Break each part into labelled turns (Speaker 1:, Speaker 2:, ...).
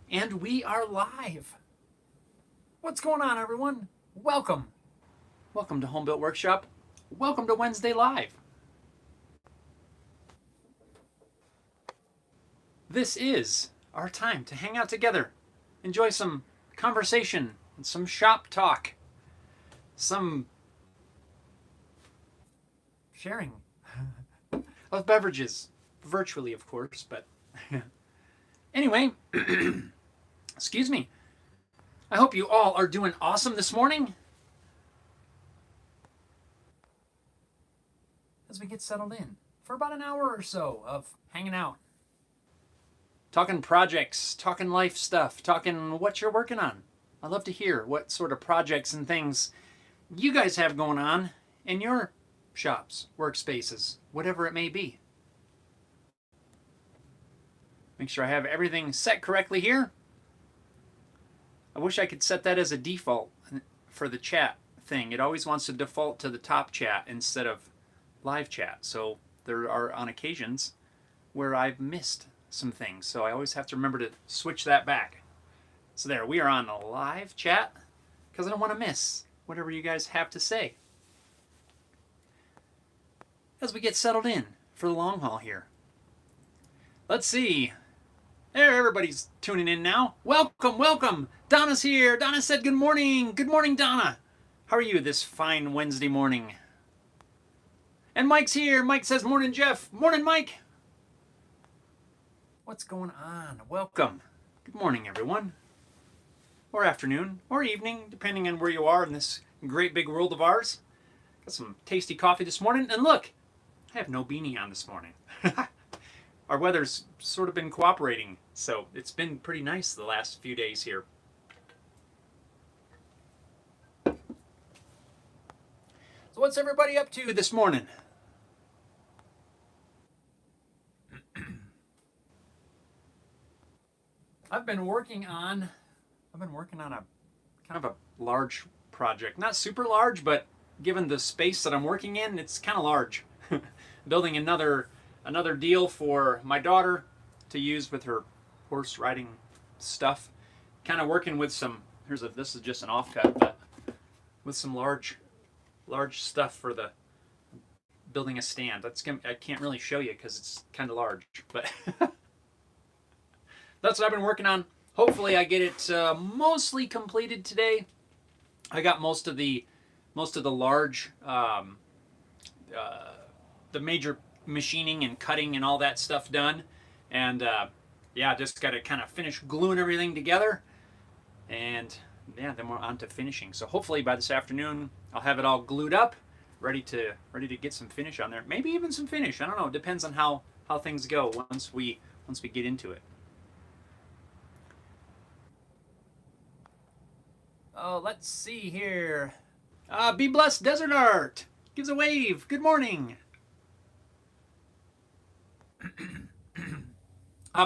Speaker 1: And we are live. What's going on, everyone? Welcome. Welcome to Home Built Workshop. Welcome to Wednesday Live. This is our time to hang out together, enjoy some conversation and some shop talk, some sharing of beverages, virtually, of course, but anyway, excuse me. I hope you all are doing awesome this morning. As we get settled in for about an hour or so of hanging out, talking projects, talking life stuff, talking what you're working on. I'd love to hear what sort of projects and things you guys have going on in your shops, workspaces, whatever it may be. Make sure I have everything set correctly here. I wish I could set that as a default for the chat thing. It always wants to default to the top chat instead of live chat. So there are on occasions where I've missed some things. So I always have to remember to switch that back. So there, we are on a live chat because I don't want to miss whatever you guys have to say. As we get settled in for the long haul here. Let's see. There, everybody's tuning in now. Welcome, welcome. Donna's here. Donna said good morning. Good morning, Donna. How are you this fine Wednesday morning? And Mike's here. Mike says, morning, Jeff. Morning, Mike. What's going on? Welcome. Good morning, everyone. Or afternoon, or evening, depending on where you are in this great big world of ours. Got some tasty coffee this morning. And look, I have no beanie on this morning. Our weather's sort of been cooperating, so it's been pretty nice the last few days here. So what's everybody up to this morning? I've been working on a kind of a large project. Not super large, but given the space that I'm working in, it's kind of large. Building another deal for my daughter to use with her horse riding stuff. Kind of working with some, this is just an offcut, but with some large stuff for the building a stand. I can't really show you because it's kind of large, but that's what I've been working on. Hopefully I get it mostly completed today. I got most of the large, the major machining and cutting and all that stuff done, and yeah, just got to kind of finish gluing everything together, and yeah, then we're on to finishing. So hopefully by this afternoon I'll have it all glued up, ready to get some finish on there. Maybe even some finish. I don't know. It depends on how things go once we get into it. Oh, let's see here. Be Blessed Desert Art gives a wave. Good morning.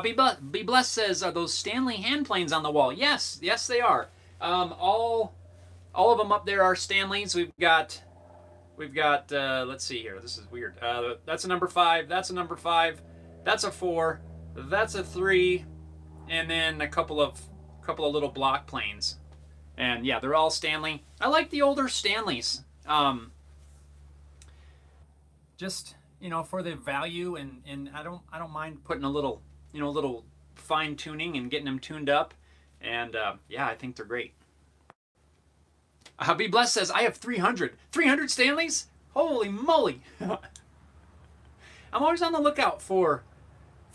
Speaker 1: Be Blessed says, are those Stanley hand planes on the wall? Yes, they are. All of them up there are Stanleys. We've got. Let's see here. This is weird. That's a number 5. That's a number 5. That's a 4. That's a 3, and then a couple of little block planes. And yeah, they're all Stanley. I like the older Stanleys. Just, for the value, and I don't mind putting a little fine tuning and getting them tuned up. And yeah, I think they're great. Be Blessed says, I have 300 Stanleys. Holy moly! I'm always on the lookout for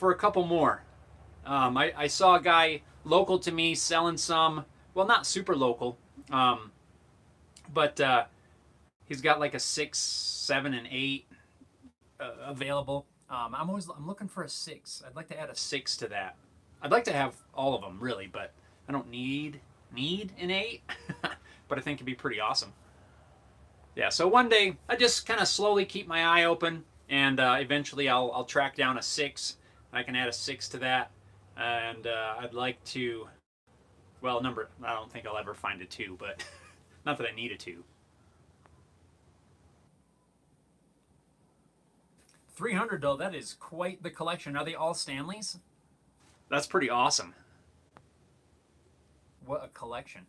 Speaker 1: a couple more. I saw a guy local to me selling some. Well, not super local, but he's got like a 6, 7, and 8 available. I'm looking for a 6. I'd like to add a 6 to that. I'd like to have all of them really, but I don't need an 8. But I think it'd be pretty awesome. Yeah. So one day I just kind of slowly keep my eye open, and eventually I'll track down a 6. I can add a 6 to that, and I'd like to. Well, I don't think I'll ever find a 2, but not that I need a 2. 300 though, that is quite the collection. Are they all Stanleys? That's pretty awesome. What a collection.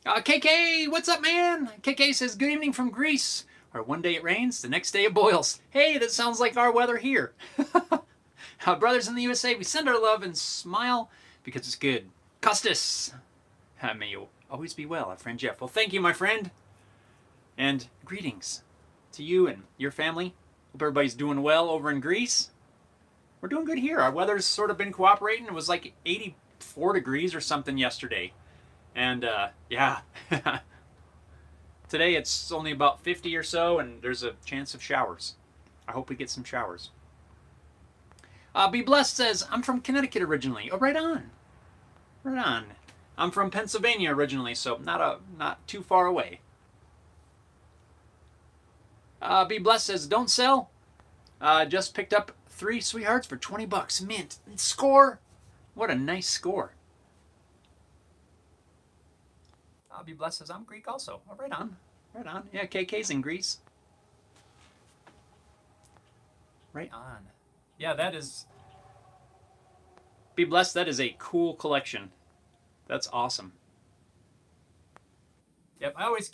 Speaker 1: KK, what's up, man? KK says, good evening from Greece, where one day it rains, the next day it boils. Hey, that sounds like our weather here. Our brothers in the USA, we send our love and smile because it's good. Costas, may you always be well, our friend Jeff. Well, thank you, my friend. And greetings to you and your family. Hope everybody's doing well over in Greece. We're doing good here. Our weather's sort of been cooperating. It was like 84 degrees or something yesterday. And yeah, today it's only about 50 or so, and there's a chance of showers. I hope we get some showers. Be Blessed says, I'm from Connecticut originally. Oh, right on. Right on. I'm from Pennsylvania originally, so not too far away. Be Blessed says, don't sell. Just picked up 3 sweethearts for 20 bucks. Mint. Score. What a nice score. Be Blessed says, I'm Greek also. Oh, right on. Right on. Yeah, KK's in Greece. Right on. Yeah, that is... Be Blessed, that is a cool collection. That's awesome. Yep, I always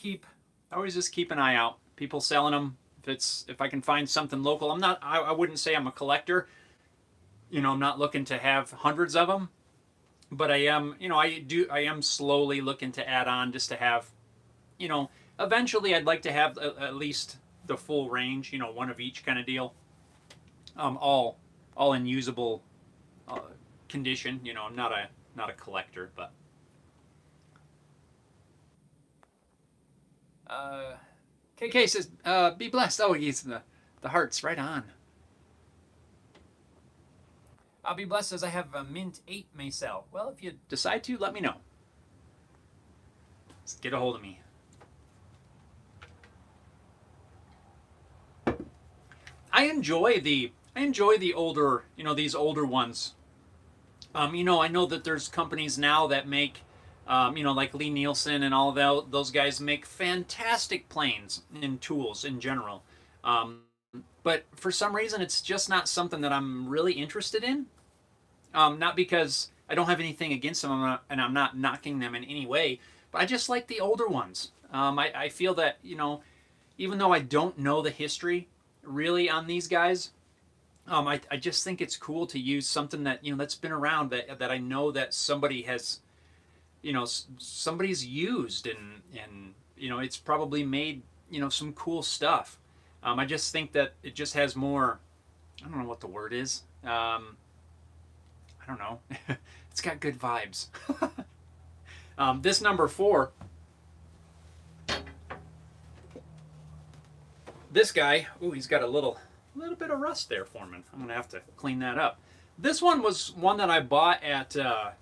Speaker 1: just keep an eye out. People selling them. If I can find something local. I wouldn't say I'm a collector. You know, I'm not looking to have hundreds of them. But I am, I am slowly looking to add on just to have, eventually I'd like to have at least the full range, one of each kind of deal. All in usable condition. I'm not a collector, but KK says, be blessed. Oh, he's the hearts right on. Be Blessed says, I have a mint 8 may sell. Well, if you decide to, let me know. Just get a hold of me. I enjoy the older, these older ones. I know that there's companies now that make, like Lee Nielsen and all those guys make fantastic planes and tools in general. But for some reason, it's just not something that I'm really interested in. Not because I don't have anything against them, and I'm not knocking them in any way, but I just like the older ones. I feel that, even though I don't know the history really on these guys, I just think it's cool to use something that, that's been around, that I know that somebody has, somebody's used, and it's probably made, some cool stuff. I just think that it just has more, I don't know what the word is. I don't know. It's got good vibes. This number 4. This guy, ooh, he's got a little bit of rust there for me. I'm gonna have to clean that up. This one was one that I bought at a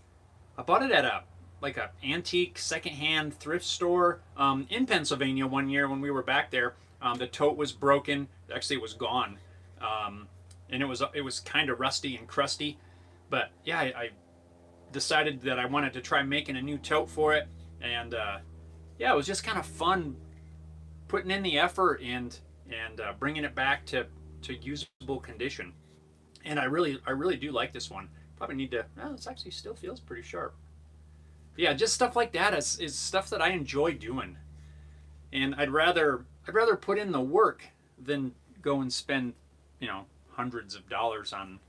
Speaker 1: antique secondhand thrift store in Pennsylvania one year when we were back there. The tote was broken. Actually, it was gone, and it was kind of rusty and crusty. But yeah, I decided that I wanted to try making a new tote for it, and yeah, it was just kind of fun putting in the effort and bringing it back to usable condition. And I really do like this one. Probably need to. Well, it actually still feels pretty sharp. But yeah, just stuff like that is stuff that I enjoy doing, and I'd rather put in the work than go and spend hundreds of dollars on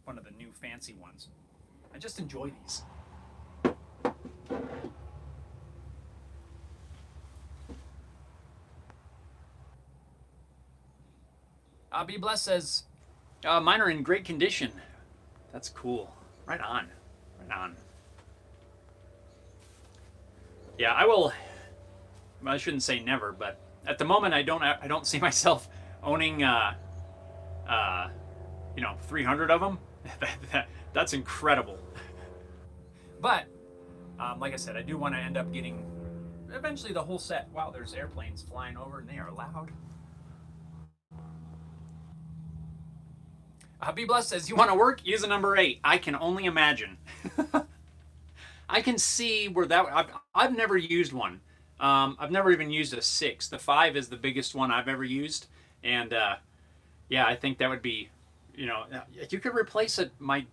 Speaker 1: one of the new fancy ones. I just enjoy these. Be Blessed says, mine are in great condition. That's cool. Right on. Right on. Yeah, I will. Well, I shouldn't say never, but at the moment I don't see myself owning 300 of them. That's incredible. But like I said, I do want to end up getting eventually the whole set. Wow, there's airplanes flying over and they are loud. Be Blessed says, you want to work? Use a number 8. I can only imagine. I can see where that. I've never used one. I've never even used a 6. The 5 is the biggest one I've ever used, and yeah, I think that would be, you could replace it. My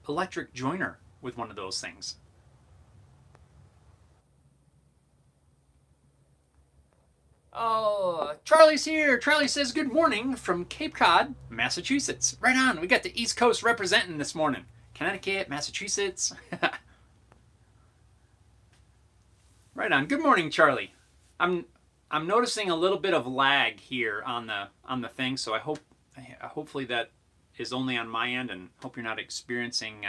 Speaker 1: electric joiner with one of those things. Oh, Charlie's here. Charlie says good morning from Cape Cod, Massachusetts. Right on. We got the East Coast representing this morning. Connecticut, Massachusetts. Right on. Good morning, Charlie. I'm noticing a little bit of lag here on the thing, so I hope hopefully that is only on my end, and hope you're not experiencing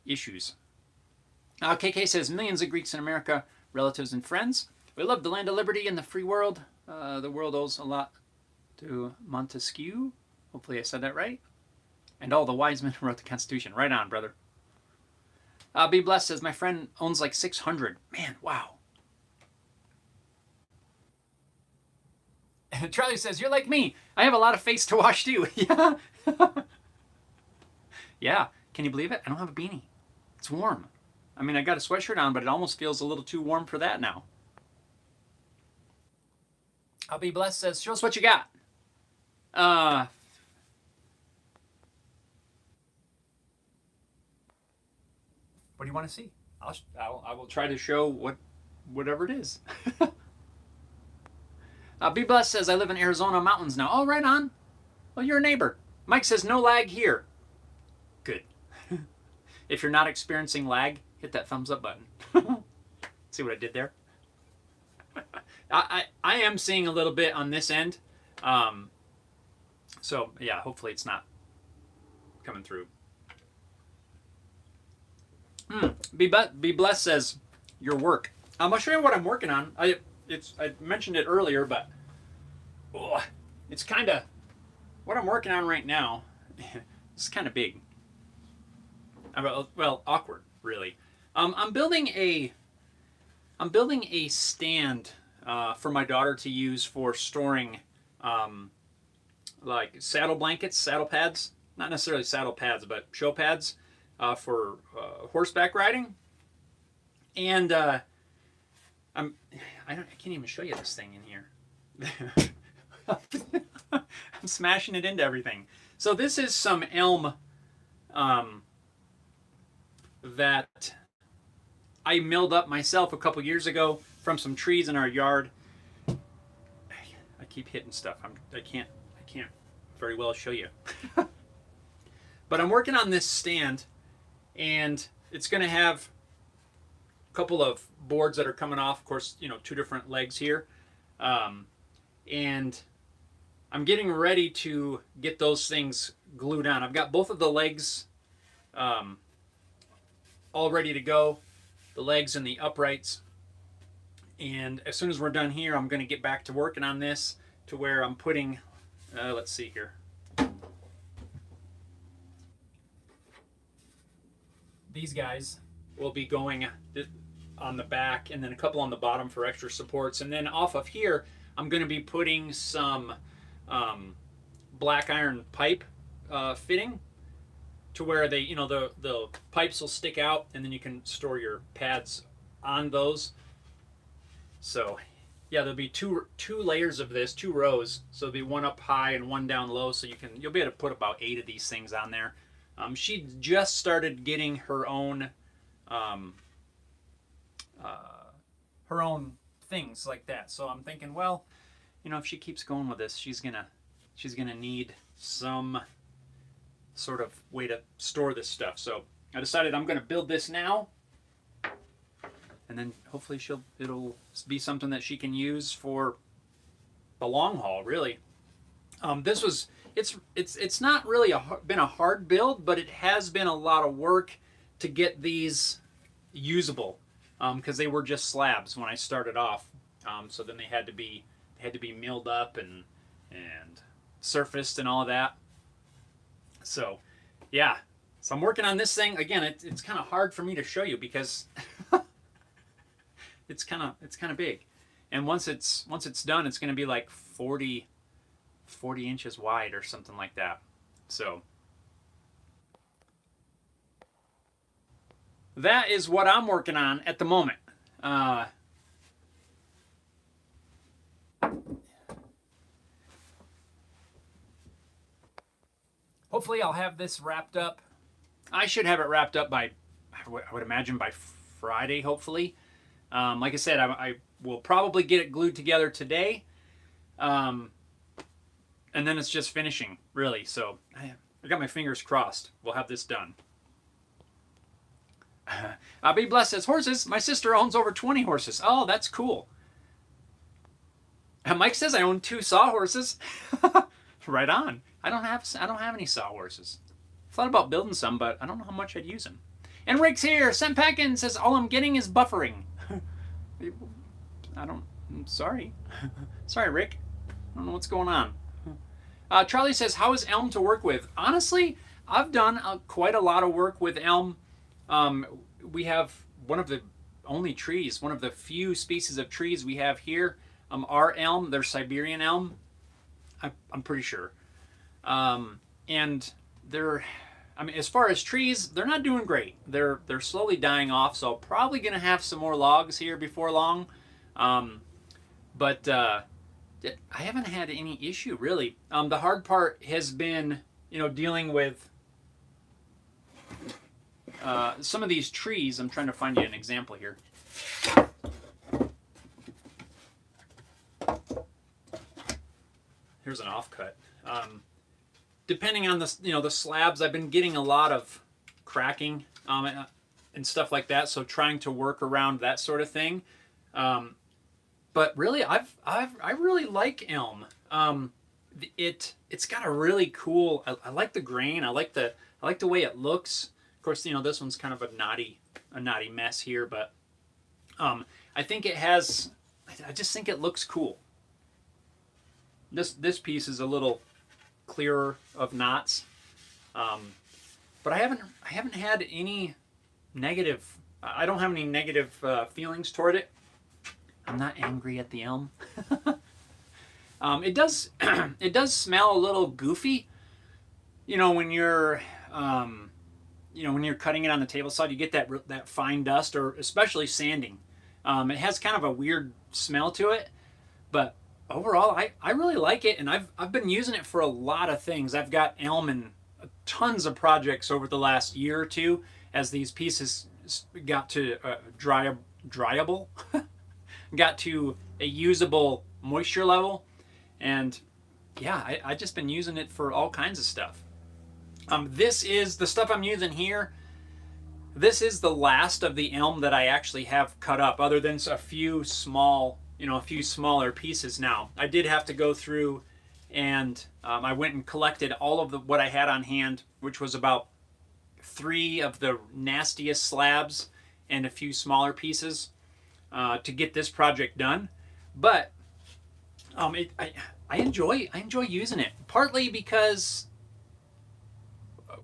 Speaker 1: issues. KK says millions of Greeks in America, relatives and friends. We love the land of liberty and the free world. The world owes a lot to Montesquieu. Hopefully I said that right. And all the wise men who wrote the Constitution. Right on, brother. Be Blessed says, my friend owns like 600. Man, wow. Charlie says, you're like me. I have a lot of face to wash too. Yeah. Yeah. Can you believe it? I don't have a beanie. It's warm. I mean, I got a sweatshirt on, but it almost feels a little too warm for that now. I'll Be Blessed says, show us what you got. What do you want to see? I will try to show whatever it is. Be Blessed says, I live in Arizona mountains now. Oh, right on. Well, you're a neighbor. Mike says, no lag here. Good. If you're not experiencing lag, hit that thumbs up button. See what I did there? I am seeing a little bit on this end. So, yeah, hopefully it's not coming through. Be Blessed says, your work. I'll show you what I'm working on. I mentioned it earlier, but it's kind of what I'm working on right now. It's kind of big. Well, awkward, really. I'm building a stand for my daughter to use for storing like saddle blankets, saddle pads. Not necessarily saddle pads, but show pads for horseback riding. And I can't even show you this thing in here. I'm smashing it into everything. So this is some elm that I milled up myself a couple years ago from some trees in our yard. I keep hitting stuff. I can't very well show you. But I'm working on this stand, and it's going to have a couple of boards that are coming off. Of course, you know, 2 different legs here. And I'm getting ready to get those things glued on. I've got both of the legs all ready to go, the legs and the uprights. And as soon as we're done here, I'm going to get back to working on this to where I'm putting, let's see here. These guys will be going on the back, and then a couple on the bottom for extra supports. And then off of here, I'm going to be putting some black iron pipe fitting to where they, you know, the pipes will stick out, and then you can store your pads on those. So yeah, there'll be two layers of this, 2 rows. So there'll be one up high and one down low. So you'll be able to put about 8 of these things on there. She just started getting her own things like that. So I'm thinking, well, you know, if she keeps going with this, she's gonna need some sort of way to store this stuff. So I decided I'm gonna build this now, and then hopefully it'll be something that she can use for the long haul, really. It's not really been a hard build, but it has been a lot of work to get these usable, because they were just slabs when I started off. So then they had to be milled up and surfaced and all of that. So yeah, so I'm working on this thing again. It's kind of hard for me to show you because it's kind of big, and once it's done, it's going to be like 40 inches wide or something like that. So that is what I'm working on at the moment. hopefully I'll have this wrapped up. I should have it wrapped up by, I would imagine by Friday, hopefully. Like I said, I will probably get it glued together today. And then it's just finishing, really. So I got my fingers crossed. We'll have this done. Be Blessed says, horses. My sister owns over 20 horses. Oh, that's cool. Mike says I own 2 sawhorses. Right on. I don't have any sawhorses. Thought about building some, but I don't know how much I'd use them. And Rick's here. Sent Packin says all I'm getting is buffering. I'm sorry. Sorry, Rick. I don't know what's going on. Charlie says, how is elm to work with? Honestly, I've done quite a lot of work with elm. We have one of the only trees, one of the few species of trees we have here are elm. They're Siberian elm. I'm pretty sure. And they're, I mean, as far as trees, they're not doing great. They're slowly dying off, so probably going to have some more logs here before long. But I haven't had any issue, really. The hard part has been, dealing with some of these trees. I'm trying to find you an example here. Here's an offcut. Depending on the slabs, I've been getting a lot of cracking and stuff like that. So trying to work around that sort of thing. But really, I really like elm. It's got a really cool. I like the grain. I like the way it looks. Of course, this one's kind of a knotty mess here, but I think it has. I just think it looks cool. This piece is a little clearer of knots, but I haven't had any negative. I don't have any negative feelings toward it. I'm not angry at the elm. It does smell a little goofy. When you're when you're cutting it on the table saw, you get that fine dust, or especially sanding. It has kind of a weird smell to it, but overall, I really like it, and I've been using it for a lot of things. I've got elm in tons of projects over the last year or two as these pieces got to dryable, got to a usable moisture level, and yeah, I just been using it for all kinds of stuff. This is the stuff I'm using here. This is the last of the elm that I actually have cut up, other than a few small. A few smaller pieces now. I did have to go through and I went and collected all of what I had on hand, which was about 3 of the nastiest slabs and a few smaller pieces to get this project done. But I enjoy using it, partly because,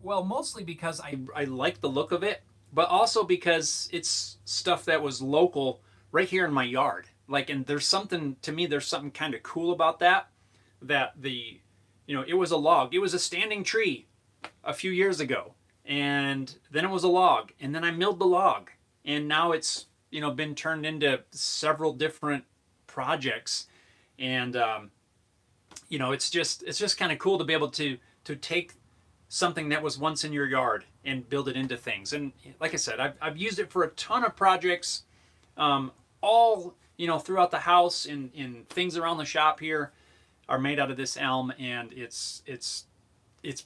Speaker 1: well, mostly because I like the look of it, but also because it's stuff that was local right here in my yard. And there's something kind of cool about that it was a log. It was a standing tree a few years ago, and then it was a log, and then I milled the log, and now it's, been turned into several different projects, and, it's just kind of cool to be able to take something that was once in your yard and build it into things. And like I said, I've used it for a ton of projects, all throughout the house, in things around the shop here are made out of this elm, and it's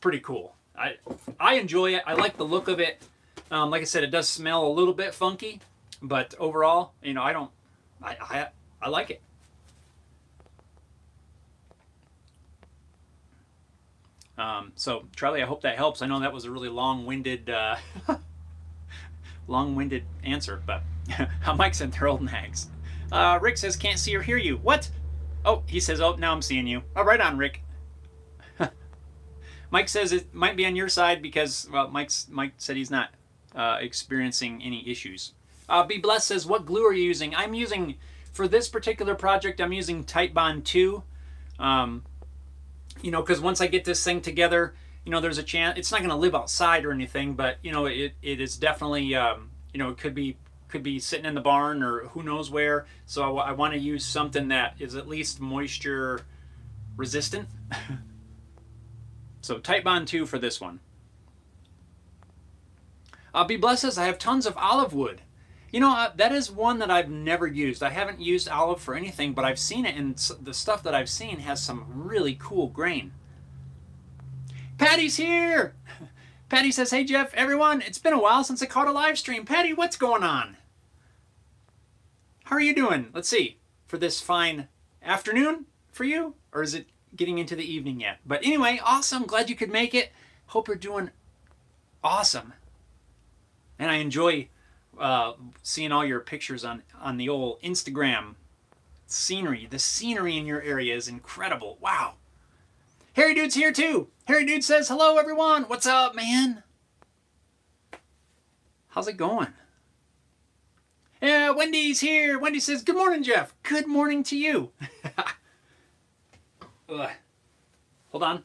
Speaker 1: pretty cool. I enjoy it. I like the look of it. Like I said, it does smell a little bit funky, but overall, I like it. So Charlie, I hope that helps. I know that was a really long-winded answer, but Mike said they're old nags. Rick says, can't see or hear you. What? Oh, he says, oh, now I'm seeing you. Oh, right on, Rick. Mike says it might be on your side because, well, Mike said he's not experiencing any issues. Be Blessed says, what glue are you using? I'm using, for this particular project, I'm using Starbond 2. Because once I get this thing together, there's a chance, it's not going to live outside or anything, but, it is definitely, it could be sitting in the barn or who knows where. So I want to use something that is at least moisture resistant. So Typebond 2 for this one. Be Blessed says, I have tons of olive wood. You know, that is one that I've never used. I haven't used olive for anything, but I've seen it, and the stuff that I've seen has some really cool grain. Patty's here! Patty says, hey Jeff, everyone, it's been a while since I caught a live stream. Patty, what's going on? How are you doing? Let's see, for this fine afternoon for you, or is it getting into the evening yet? But anyway, awesome, glad you could make it. Hope you're doing awesome. And I enjoy seeing all your pictures on the old Instagram scenery. The scenery in your area is incredible. Wow. Harry Dude's here too. Harry Dude says, hello everyone. What's up, man? How's it going? Yeah, Wendy's here. Wendy says, good morning, Jeff. Good morning to you. Hold on.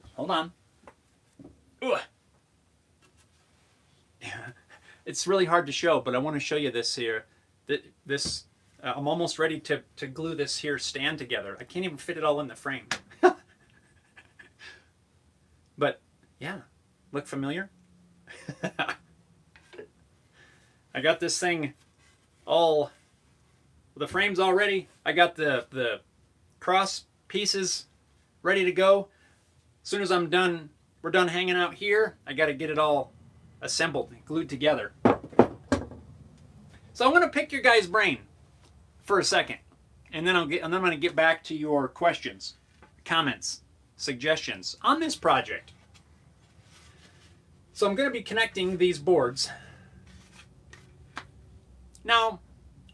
Speaker 1: Ugh. It's really hard to show, but I want to show you this here. I'm almost ready to glue this here stand together. I can't even fit it all in the frame. But yeah, look familiar? I got this thing all, the frame's all ready. I got the cross pieces ready to go. As soon as we're done hanging out here, I got to get it all assembled, glued together. So I want to pick your guys' brain for a second, and then I'm going to get back to your questions, comments, suggestions on this project. So I'm going to be connecting these boards. Now,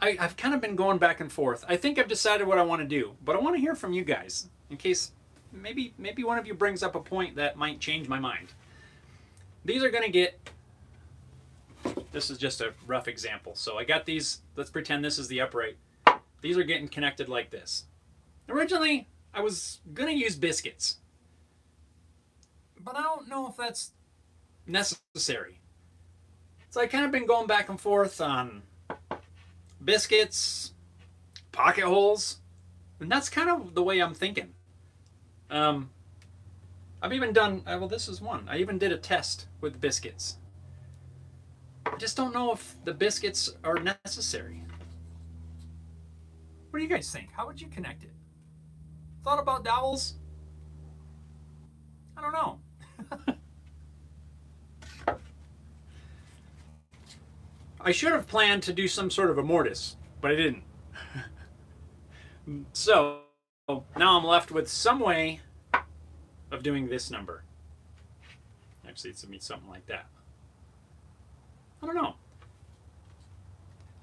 Speaker 1: I've kind of been going back and forth. I think I've decided what I want to do, but I want to hear from you guys in case maybe one of you brings up a point that might change my mind. These are going to get, this is just a rough example. So I got these, let's pretend this is the upright. These are getting connected like this. Originally, I was going to use biscuits, but I don't know if that's necessary. So I kind of been going back and forth on biscuits, pocket holes, and that's kind of the way I'm thinking. I've even done, well, this is one. I even did a test with biscuits. I just don't know if the biscuits are necessary. What do you guys think? How would you connect it? Thought about dowels? I don't know. I should have planned to do some sort of a mortise, but I didn't. So now I'm left with some way of doing this number. Actually, it's going to be something like that. I don't know.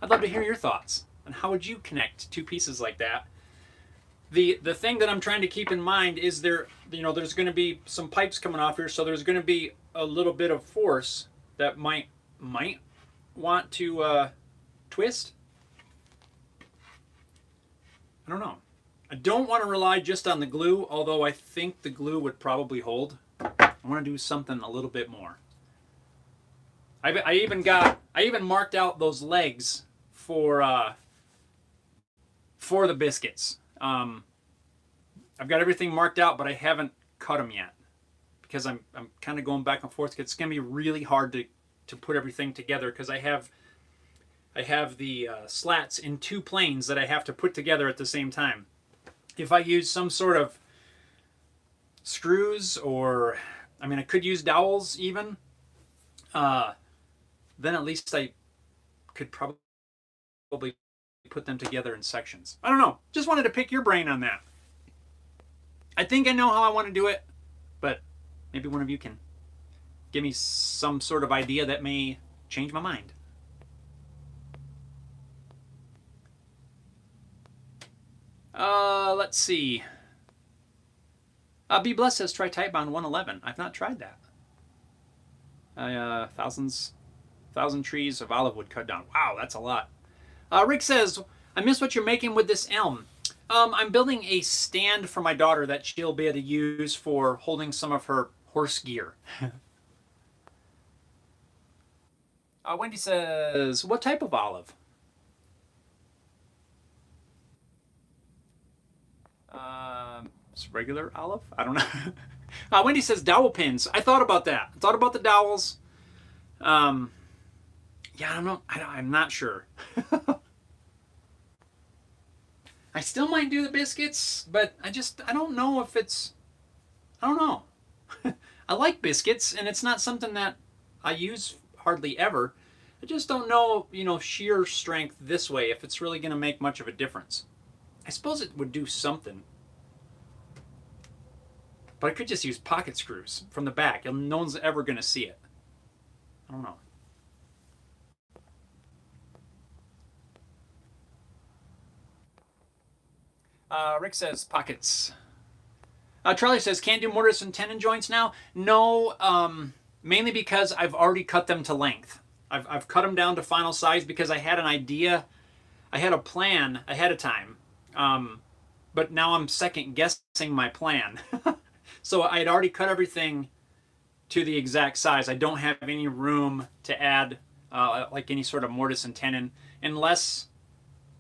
Speaker 1: I'd love to hear your thoughts on how would you connect two pieces like that. The thing that I'm trying to keep in mind is there's going to be some pipes coming off here, so there's going to be a little bit of force that might want to twist. I don't know. I don't want to rely just on the glue, although I think the glue would probably hold. I want to do something a little bit more. I even marked out those legs for the biscuits. I've got everything marked out, but I haven't cut them yet because I'm kind of going back and forth. It's going to be really hard to put everything together because I have the slats in two planes that I have to put together at the same time. If I use some sort of screws, or I could use dowels even, then at least I could probably put them together in sections. I don't know. Just wanted to pick your brain on that. I think I know how I want to do it, but maybe one of you can give me some sort of idea that may change my mind. Let's see. Be Blessed says try Typebond 111. I've not tried that. 1,000 trees of olive wood cut down. Wow, that's a lot. Rick says, I miss what you're making with this elm. I'm building a stand for my daughter that she'll be able to use for holding some of her horse gear. Wendy says, what type of olive? It's regular olive? I don't know. Wendy says dowel pins. I thought about that. I thought about the dowels. Yeah, I don't know. I'm not sure. I still might do the biscuits, but I don't know if it's, I don't know. I like biscuits, and it's not something that I use hardly ever. I just don't know, sheer strength this way, if it's really going to make much of a difference. I suppose it would do something. But I could just use pocket screws from the back. No one's ever going to see it. I don't know. Rick says pockets. Charlie says, can't do mortise and tenon joints now? No, mainly because I've already cut them to length. I've cut them down to final size because I had an idea. I had a plan ahead of time. But now I'm second guessing my plan. So I had already cut everything to the exact size. I don't have any room to add like any sort of mortise and tenon unless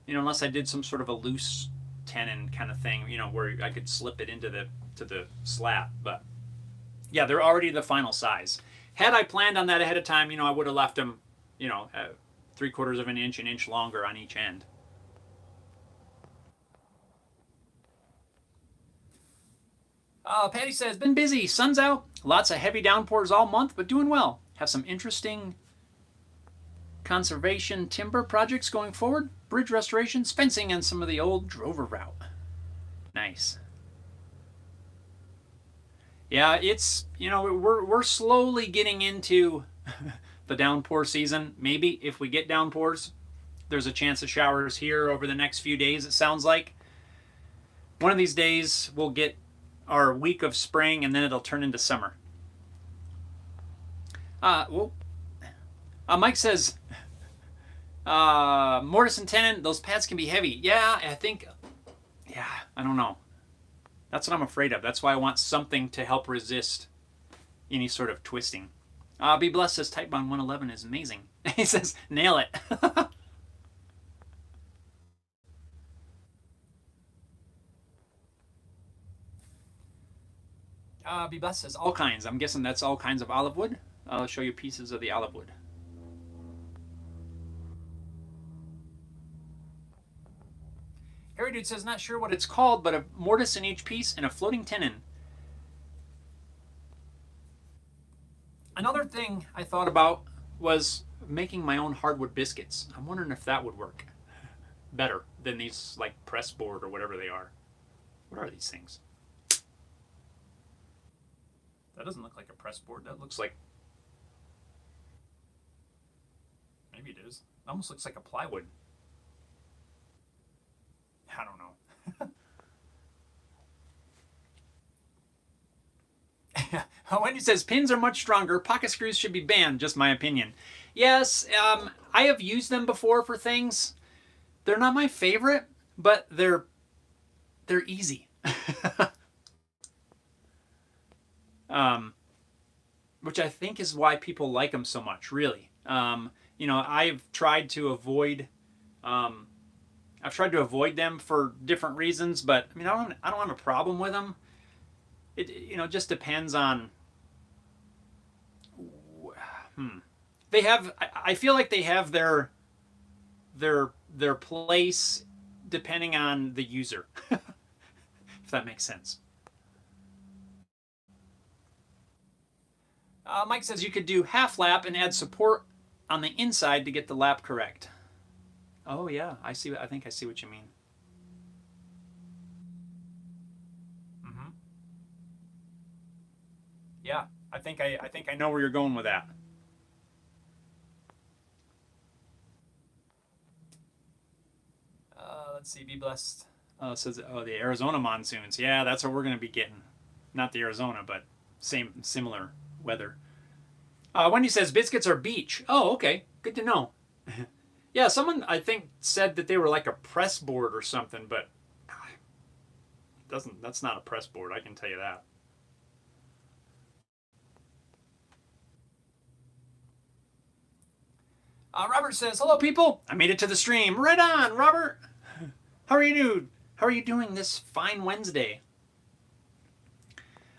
Speaker 1: I did some sort of a loose tenon kind of thing, where I could slip it into the slat. But yeah, they're already the final size. Had I planned on that ahead of time, I would have left them, 3/4 of an inch, an inch longer on each end. Patty says, been busy, sun's out, lots of heavy downpours all month, but doing well. Have some interesting conservation timber projects going forward, bridge restorations, fencing, and some of the old Drover route. Nice. Yeah, it's, we're slowly getting into the downpour season. Maybe if we get downpours, there's a chance of showers here over the next few days, it sounds like. One of these days we'll get our week of spring, and then it'll turn into summer. Mike says, mortise and tenon, those pads can be heavy. Yeah, I don't know. That's what I'm afraid of. That's why I want something to help resist any sort of twisting. Be Blessed says Type Bond 111 is amazing. He says, nail it. Be Blessed says all kinds. I'm guessing that's all kinds of olive wood. I'll show you pieces of the olive wood. Harry Dude says, not sure what it's called, but a mortise in each piece and a floating tenon. Another thing I thought about was making my own hardwood biscuits. I'm wondering if that would work better than these like press board or whatever they are. What are these things? That doesn't look like a press board. That looks like, maybe it is. It almost looks like a plywood. I don't know. Wendy says, pins are much stronger. Pocket screws should be banned. Just my opinion. Yes, I have used them before for things. They're not my favorite, but they're easy. Which I think is why people like them so much, really. I've tried to avoid them for different reasons, but I mean, I don't have a problem with them. It just depends on. They have. I feel like they have their place depending on the user, if that makes sense. Mike says you could do half lap and add support on the inside to get the lap correct. Oh yeah, I see. I think I see what you mean. Yeah, I think I know where you're going with that. Let's see. Be Blessed. Says the Arizona monsoons. Yeah, that's what we're going to be getting. Not the Arizona, but similar weather. Wendy says biscuits are beach. Oh, okay. Good to know. Yeah, someone I think said that they were like a press board or something, but that's not a press board, I can tell you that. Robert says, hello people. I made it to the stream. Right on, Robert. How are you doing this fine Wednesday?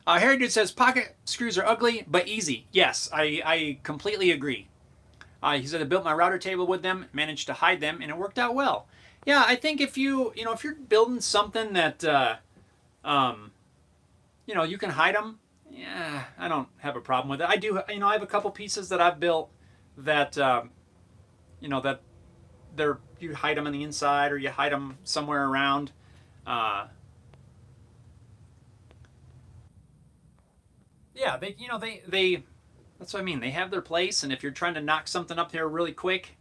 Speaker 1: Harry Dude says pocket screws are ugly but easy. Yes, I completely agree. He said I built my router table with them, managed to hide them, and it worked out well. Yeah, I think if if you're building something that you can hide them. Yeah, I don't have a problem with it. I do, I have a couple pieces that I've built that that you hide them on the inside or you hide them somewhere around. Yeah, they that's what I mean. They have their place, and if you're trying to knock something up there really quick,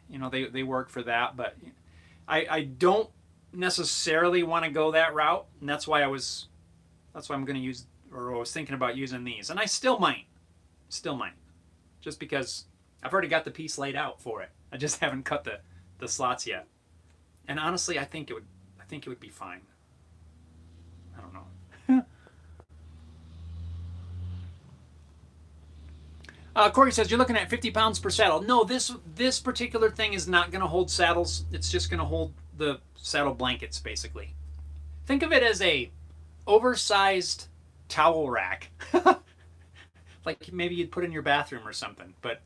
Speaker 1: they work for that. But I don't necessarily want to go that route, and that's why I'm going to use, or I was thinking about using these, and I still might, just because I've already got the piece laid out for it. I just haven't cut the slots yet, and honestly, I think it would be fine. I don't know. Corey says, you're looking at 50 pounds per saddle. No, this particular thing is not going to hold saddles. It's just going to hold the saddle blankets, basically. Think of it as a oversized towel rack. Like maybe you'd put in your bathroom or something. But,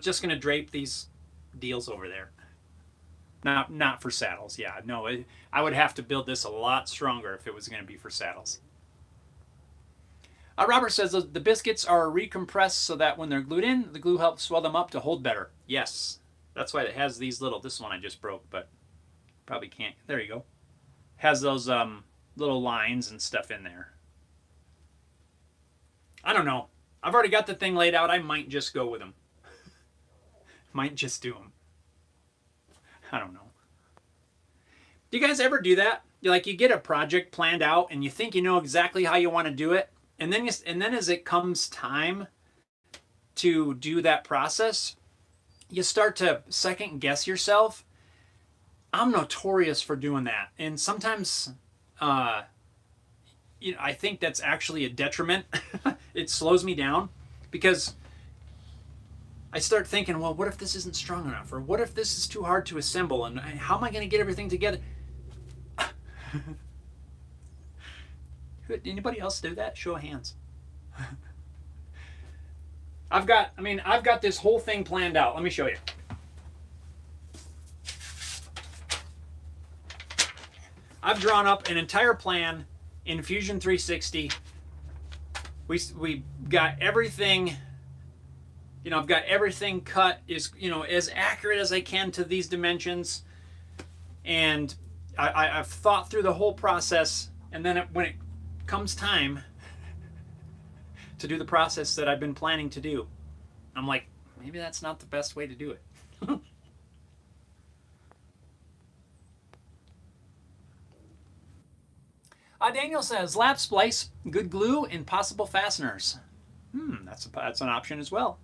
Speaker 1: just going to drape these deals over there. Not for saddles. Yeah, no, I would have to build this a lot stronger if it was going to be for saddles. Robert says the biscuits are recompressed so that when they're glued in, the glue helps swell them up to hold better. Yes, that's why it has these this one I just broke, but probably can't. There you go. Has those little lines and stuff in there. I don't know. I've already got the thing laid out. I might just go with them. Might just do them. I don't know. Do you guys ever do that? You get a project planned out and you think you know exactly how you want to do it. And then as it comes time to do that process, you start to second guess yourself. I'm notorious for doing that. And sometimes I think that's actually a detriment. It slows me down because I start thinking, well, what if this isn't strong enough? Or what if this is too hard to assemble? And how am I going to get everything together? Anybody else do that? Show of hands. I've got this whole thing planned out. Let me show you. I've drawn up an entire plan in Fusion 360. We got everything, I've got everything cut as accurate as I can to these dimensions. And I've thought through the whole process, and then when it comes time to do the process that I've been planning to do, I'm like, maybe that's not the best way to do it. Daniel says, lap splice, good glue, and possible fasteners. That's an option as well.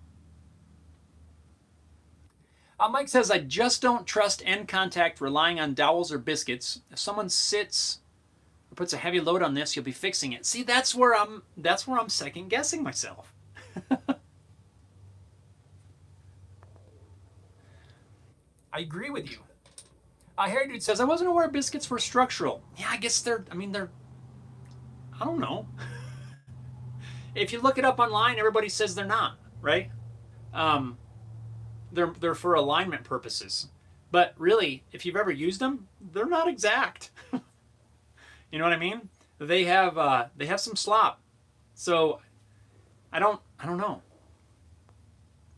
Speaker 1: Mike says, I just don't trust end contact relying on dowels or biscuits. If someone sits or puts a heavy load on this, you'll be fixing it. See, that's where I'm second guessing myself. I agree with you. Harry Dude says, I wasn't aware biscuits were structural. Yeah, I guess they're I don't know. If you look it up online, everybody says they're not, right? They're for alignment purposes. But really, if you've ever used them, they're not exact. You know what I mean? They have some slop. So I don't know.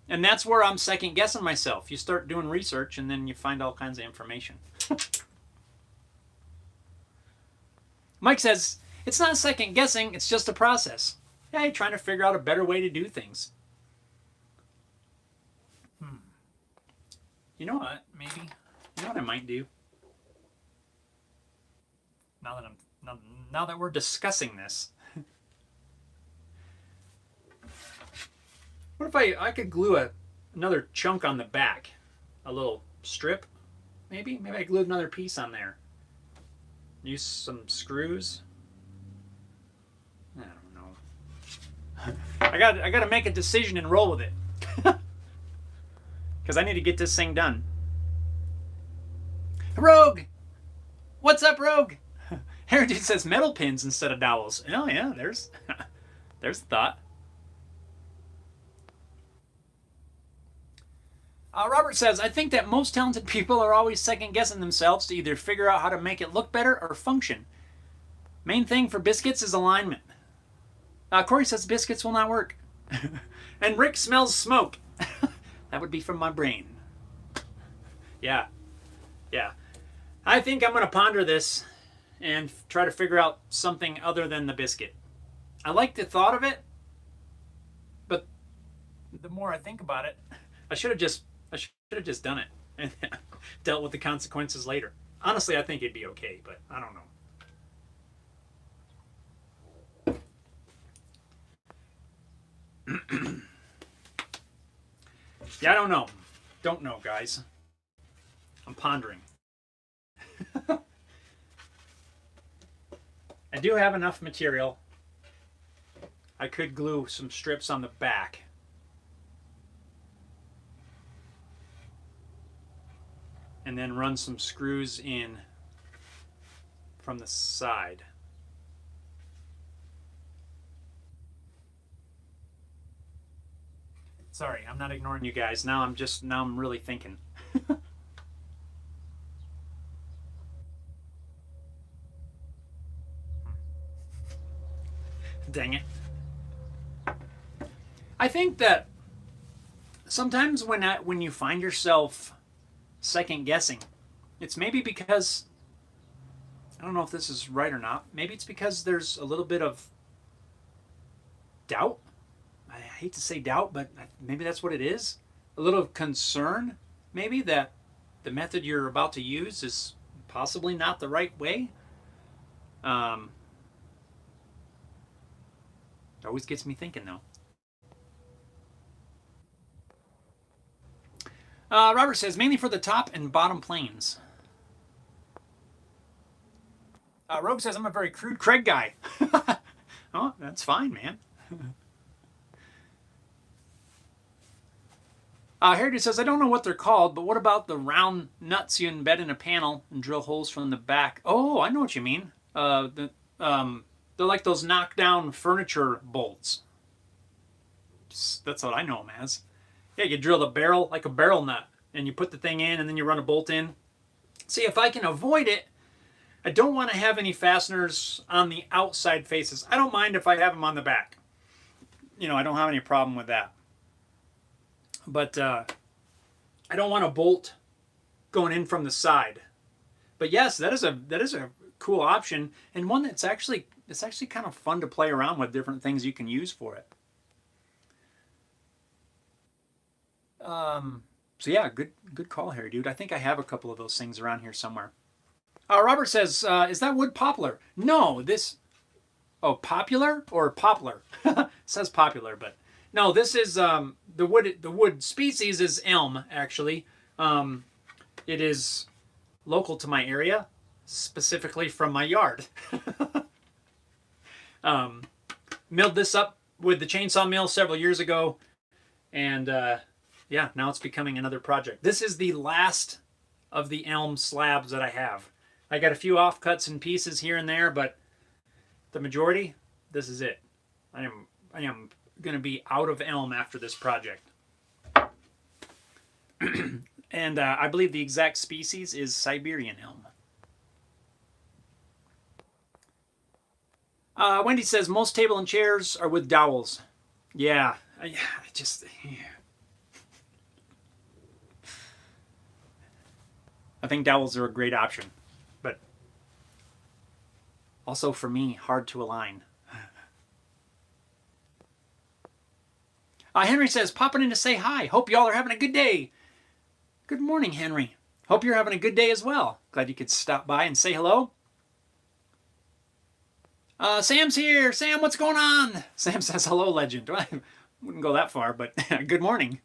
Speaker 1: And that's where I'm second guessing myself. You start doing research and then you find all kinds of information. Mike says, it's not second guessing, it's just a process. Yeah, you're trying to figure out a better way to do things. You know what? Maybe. You know what I might do? Now that we're discussing this. What if I could glue another chunk on the back? A little strip? Maybe I glue another piece on there. Use some screws. I don't know. I got to make a decision and roll with it. Because I need to get this thing done. Rogue! What's up, Rogue? Heritage says metal pins instead of dowels. Oh yeah, there's there's the thought. Robert says, I think that most talented people are always second guessing themselves to either figure out how to make it look better or function. Main thing for biscuits is alignment. Corey says biscuits will not work. And Rick smells smoke. That would be from my brain. Yeah. Yeah. I think I'm going to ponder this and try to figure out something other than the biscuit. I like the thought of it, but the more I think about it, I should have just done it and dealt with the consequences later. Honestly, I think it'd be okay, but I don't know. Yeah, I don't know. Don't know, guys. I'm pondering. I do have enough material. I could glue some strips on the back. And then run some screws in from the side. Sorry, I'm not ignoring you guys. Now I'm really thinking. Dang it. I think that sometimes when you find yourself second guessing, it's maybe because, I don't know if this is right or not, maybe it's because there's a little bit of doubt. I hate to say doubt, but maybe that's what it is. A little concern, maybe, that the method you're about to use is possibly not the right way. It always gets me thinking, though. Robert says, mainly for the top and bottom planes. Rogue says, I'm a very crude Craig guy. Oh, that's fine, man. Heritage says, I don't know what they're called, but what about the round nuts you embed in a panel and drill holes from the back? Oh, I know what you mean. They're like those knockdown furniture bolts. That's what I know them as. Yeah, you drill the barrel like a barrel nut, and you put the thing in, and then you run a bolt in. See, if I can avoid it, I don't want to have any fasteners on the outside faces. I don't mind if I have them on the back. You know, I don't have any problem with that. But I don't want a bolt going in from the side. But yes, that is a cool option, and one that's actually kind of fun to play around with different things you can use for it. So yeah, good call here, dude. I think I have a couple of those things around here somewhere. Robert says, is that wood poplar? No, this... Oh, popular or poplar? It says popular, but... No, this is, the wood species is elm, actually. It is local to my area, specifically from my yard. Milled this up with the chainsaw mill several years ago, and yeah, now it's becoming another project. This is the last of the elm slabs that I have. I got a few offcuts and pieces here and there, but the majority, this is it. I am going to be out of elm after this project. And I believe the exact species is Siberian elm. Wendy says most table and chairs are with dowels. Yeah, I think dowels are a great option, but also for me, hard to align. Henry says, popping in to say hi. Hope y'all are having a good day. Good morning, Henry. Hope you're having a good day as well. Glad you could stop by and say hello. Sam's here. Sam, what's going on? Sam says, hello, legend. Well, I wouldn't go that far, but good morning.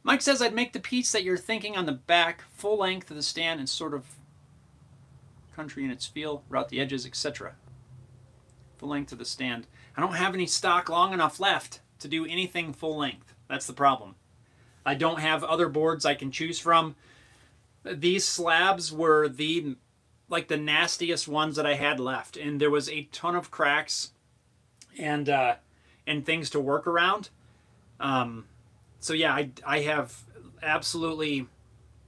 Speaker 1: Mike says, I'd make the piece that you're thinking on the back, full length of the stand and sort of country in its feel, route the edges, etc. Full length of the stand. I don't have any stock long enough left to do anything full length. That's the problem. I don't have other boards I can choose from. These slabs were the like the nastiest ones that I had left, and there was a ton of cracks and things to work around. So yeah, I have absolutely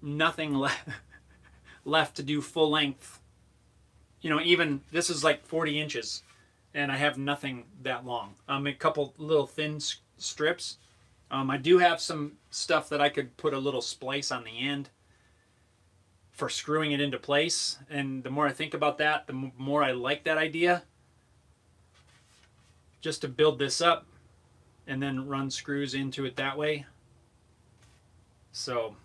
Speaker 1: nothing left to do full length. You know, even this is like 40 inches, and I have nothing that long. A couple little thin strips. I do have some stuff that I could put a little splice on the end for screwing it into place. And the more I think about that, the more I like that idea. Just to build this up and then run screws into it that way. So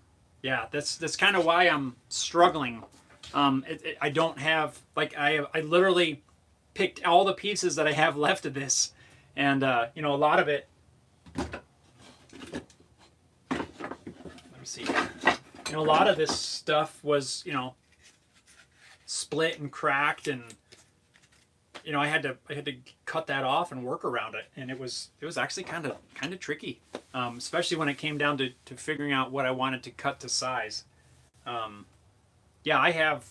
Speaker 1: yeah, that's kind of why I'm struggling. I don't have, like, I literally picked all the pieces that I have left of this, and you know, a lot of it, let me see, you know, a lot of this stuff was, you know, split and cracked, and you know, I had to cut that off and work around it, and it was actually kind of tricky, especially when it came down to figuring out what I wanted to cut to size. Yeah, I have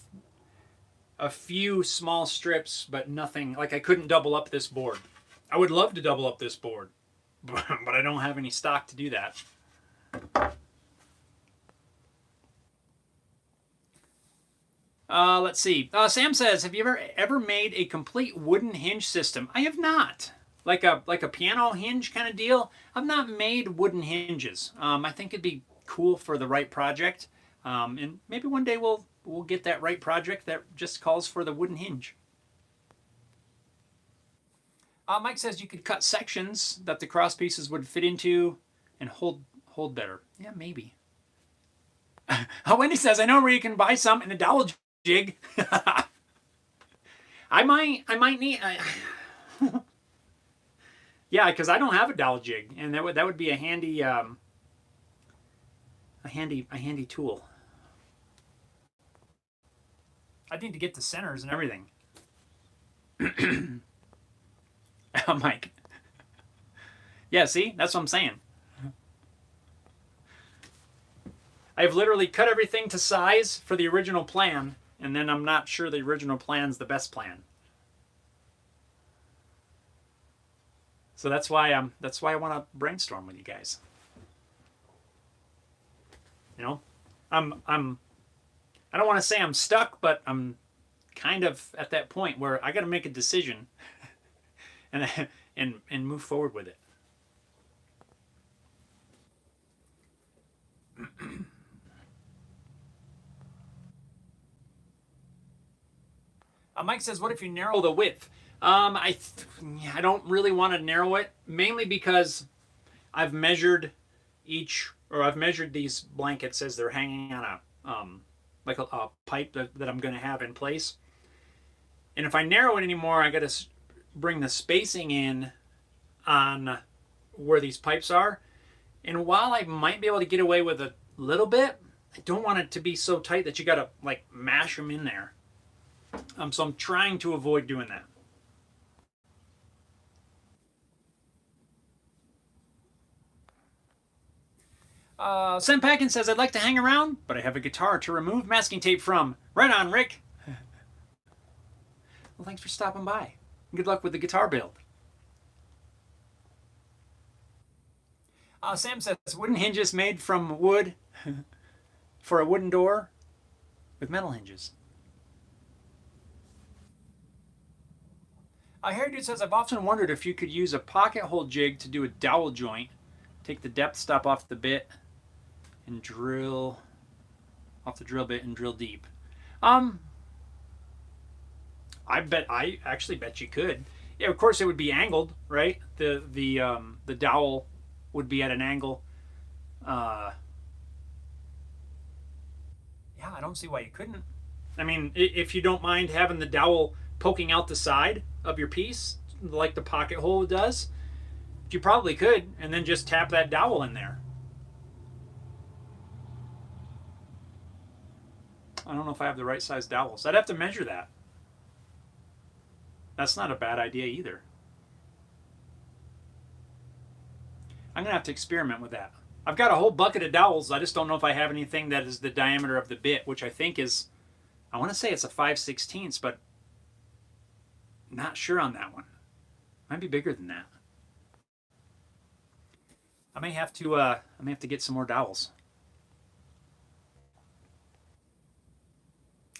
Speaker 1: a few small strips, but nothing, like I couldn't double up this board. I would love to double up this board, but I don't have any stock to do that. Let's see. Sam says, have you ever made a complete wooden hinge system? I have not. Like a piano hinge kind of deal. I've not made wooden hinges. I think it'd be cool for the right project. And maybe one day we'll get that right project that just calls for the wooden hinge. Mike says you could cut sections that the cross pieces would fit into and hold better. Yeah, maybe. Wendy says, I know where you can buy some in a dowel jig. I might need. Yeah, because I don't have a dowel jig, and that would be a handy handy tool. I need to get the centers and everything. Mike. Yeah, see, that's what I'm saying. I've literally cut everything to size for the original plan, and then I'm not sure the original plan's the best plan. So that's why I want to brainstorm with you guys. You know, I don't want to say I'm stuck, but I'm kind of at that point where I got to make a decision and move forward with it. Mike says, what if you narrow the width? I don't really want to narrow it, mainly because I've measured these blankets as they're hanging on a pipe that I'm going to have in place. And if I narrow it anymore, I got to bring the spacing in on where these pipes are. And while I might be able to get away with a little bit, I don't want it to be so tight that you got to like mash them in there. So I'm trying to avoid doing that. Sam Packin says, I'd like to hang around, but I have a guitar to remove masking tape from. Right on, Rick. Well, thanks for stopping by. Good luck with the guitar build. Sam says, wooden hinges made from wood for a wooden door with metal hinges. Harry Dude says, I've often wondered if you could use a pocket hole jig to do a dowel joint. Take the depth stop off the bit and drill off the drill bit and drill deep. I actually bet you could. Yeah, of course it would be angled, right? The dowel would be at an angle. Yeah, I don't see why you couldn't. I mean, if you don't mind having the dowel poking out the side of your piece, like the pocket hole does, you probably could, and then just tap that dowel in there. I don't know if I have the right size dowels. I'd have to measure that. That's not a bad idea either. I'm going to have to experiment with that. I've got a whole bucket of dowels. I just don't know if I have anything that is the diameter of the bit, which I think is I want to say it's a 5/16, but not sure on that one. Might be bigger than that. I may have to get some more dowels.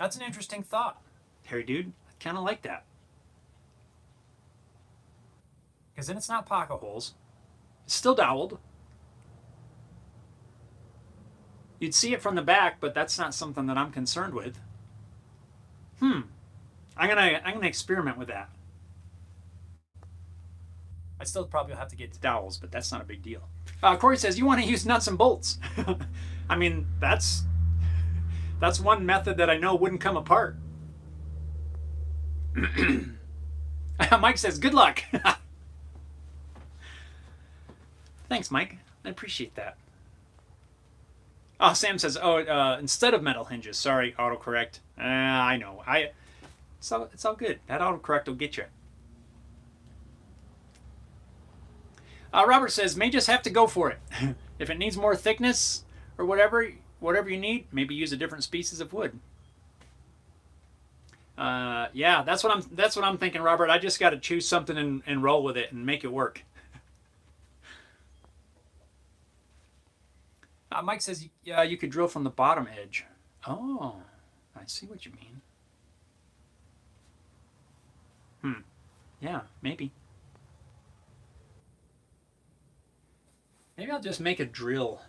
Speaker 1: That's an interesting thought, Harry dude. I kind of like that. Because then it's not pocket holes. It's still doweled. You'd see it from the back, but that's not something that I'm concerned with. I'm gonna experiment with that. I still probably have to get dowels, but that's not a big deal. Corey says you want to use nuts and bolts. I mean, that's one method that I know wouldn't come apart. Mike says, good luck. Thanks, Mike. I appreciate that. Oh, Sam says, instead of metal hinges. Sorry, autocorrect. I know. It's all good. That autocorrect will get you. Robert says, may just have to go for it. If it needs more thickness or whatever you need, maybe use a different species of wood. Yeah, that's what I'm thinking, Robert. I just got to choose something and roll with it and make it work. Mike says, yeah, you could drill from the bottom edge. Oh, I see what you mean. Yeah, maybe. Maybe I'll just make a drill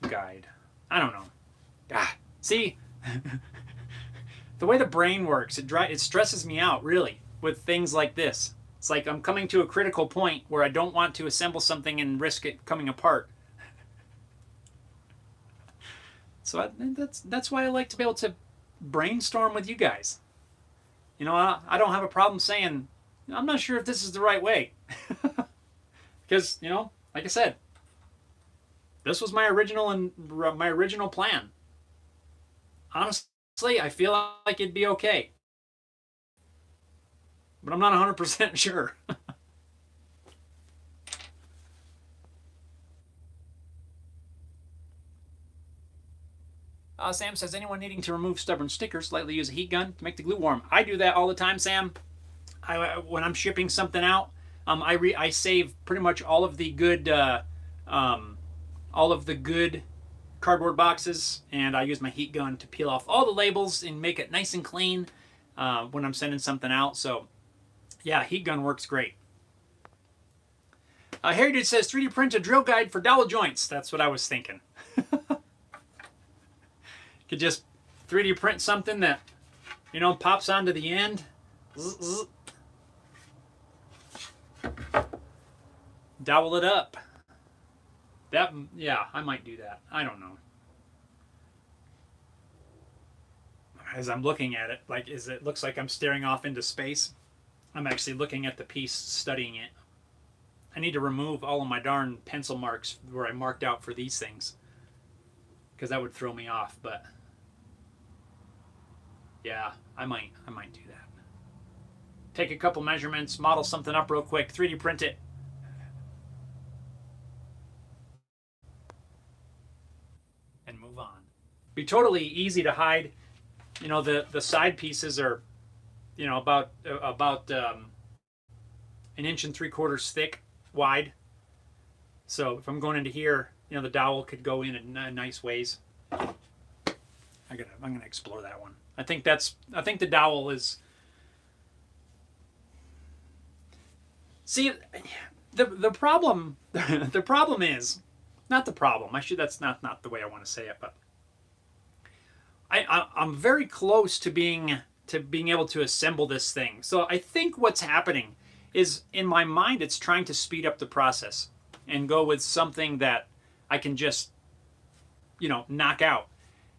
Speaker 1: guide. I don't know. See? The way the brain works, it stresses me out, really, with things like this. It's like I'm coming to a critical point where I don't want to assemble something and risk it coming apart. So that's why I like to be able to brainstorm with you guys. You know, I don't have a problem saying, I'm not sure if this is the right way. Because, you know, like I said, this was my original plan. Honestly, I feel like it'd be okay. But I'm not 100% sure. Sam says, anyone needing to remove stubborn stickers, lightly use a heat gun to make the glue warm. I do that all the time, Sam. When I'm shipping something out, I save pretty much all of the good cardboard boxes, and I use my heat gun to peel off all the labels and make it nice and clean when I'm sending something out. So, yeah, heat gun works great. Harry Dude says, 3D print a drill guide for dowel joints. That's what I was thinking. Could just 3D print something that, you know, pops onto the end. Dowel it up. Yeah, I might do that. I don't know. As I'm looking at it, it looks like I'm staring off into space. I'm actually looking at the piece, studying it. I need to remove all of my darn pencil marks where I marked out for these things, because that would throw me off. But yeah, I might do that. Take a couple measurements, model something up real quick, 3D print it. And move on. Be totally easy to hide. You know, the side pieces are, you know, about 1 3/4 inches thick, wide. So if I'm going into here, you know, the dowel could go in nice ways. I'm gonna explore that one. I think the dowel is. See, the problem the problem is not the problem. That's not the way I want to say it, but I'm very close to being able to assemble this thing. So I think what's happening is, in my mind, it's trying to speed up the process and go with something that I can just, you know, knock out.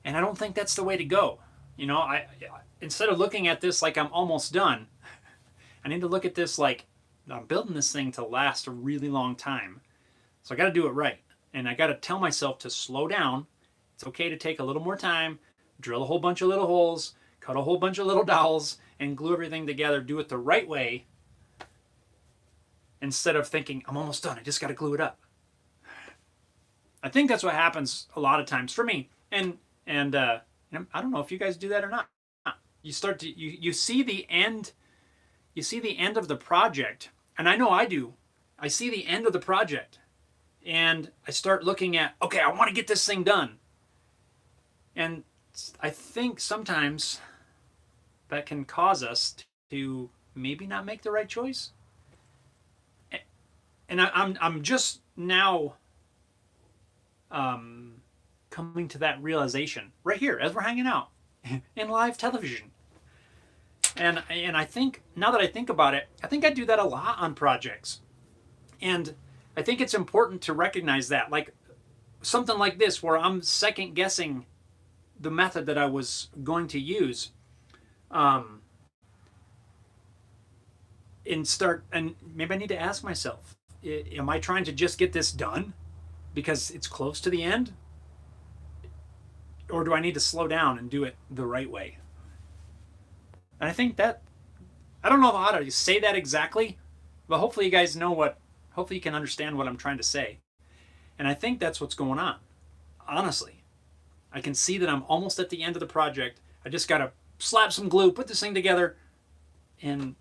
Speaker 1: And I don't think that's the way to go. You know, instead of looking at this like I'm almost done, I need to look at this like I'm building this thing to last a really long time. So I got to do it right. And I got to tell myself to slow down. It's okay to take a little more time, drill a whole bunch of little holes, cut a whole bunch of little dowels, and glue everything together. Do it the right way, instead of thinking, I'm almost done, I just got to glue it up. I think that's what happens a lot of times for me. And I don't know if you guys do that or not. you start to you see the end. You see the end of the project, and I know I do. I see the end of the project, and I start looking at, okay, I want to get this thing done. And I think sometimes that can cause us to maybe not make the right choice. And I'm just now coming to that realization right here as we're hanging out in live television. And I think, now that I think about it, I think I do that a lot on projects. And I think it's important to recognize that, like something like this, where I'm second guessing the method that I was going to use, and maybe I need to ask myself, am I trying to just get this done because it's close to the end? Or do I need to slow down and do it the right way? And I think that, I don't know how to say that exactly, but hopefully you guys know hopefully you can understand what I'm trying to say. And I think that's what's going on. Honestly, I can see that I'm almost at the end of the project. I just got to slap some glue, put this thing together, and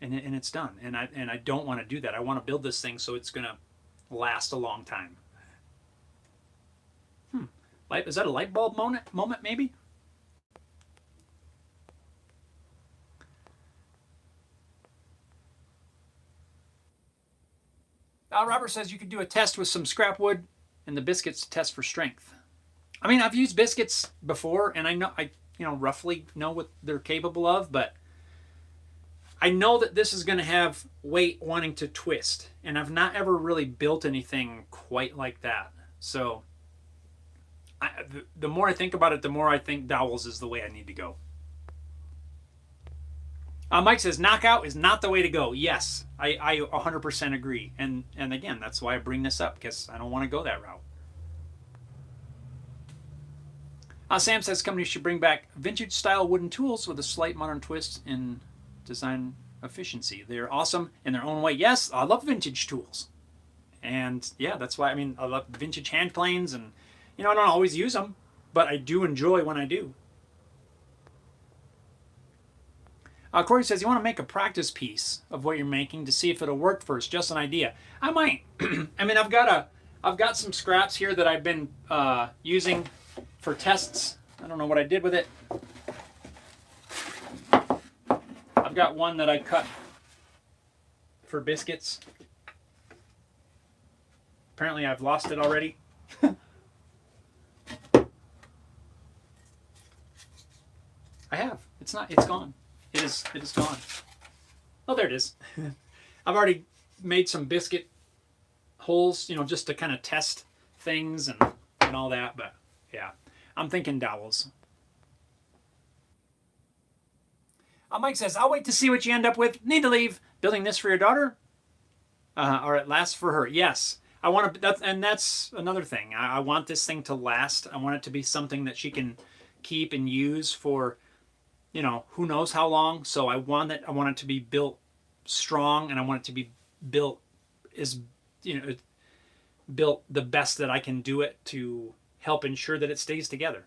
Speaker 1: it's done. And I don't want to do that. I want to build this thing so it's going to last a long time. Is that a light bulb moment maybe? Robert says you could do a test with some scrap wood and the biscuits to test for strength. I mean, I've used biscuits before, and I roughly know what they're capable of, but I know that this is going to have weight wanting to twist, and I've not ever really built anything quite like that. So the more I think about it, the more I think dowels is the way I need to go. Mike says knockout is not the way to go. Yes, I 100% agree. And again, that's why I bring this up, because I don't want to go that route. Sam says companies should bring back vintage style wooden tools with a slight modern twist in design efficiency. They're awesome in their own way. Yes, I love vintage tools. And yeah, that's why, I love vintage hand planes, and I don't always use them, but I do enjoy when I do. Corey says you want to make a practice piece of what you're making to see if it'll work first. Just an idea. I might. I've got some scraps here that I've been using for tests. I don't know what I did with it. I've got one that I cut for biscuits. Apparently I've lost it already. I have. It's gone. It is gone. Oh, there it is. I've already made some biscuit holes, just to kind of test things and all that, but yeah, I'm thinking dowels. Mike says, I'll wait to see what you end up with. Need to leave. Building this for your daughter? Or it lasts for her. Yes. I want to, and that's another thing. I want this thing to last. I want it to be something that she can keep and use for, who knows how long. So I want it to be built strong, and I want it to be built built the best that I can do it to help ensure that it stays together.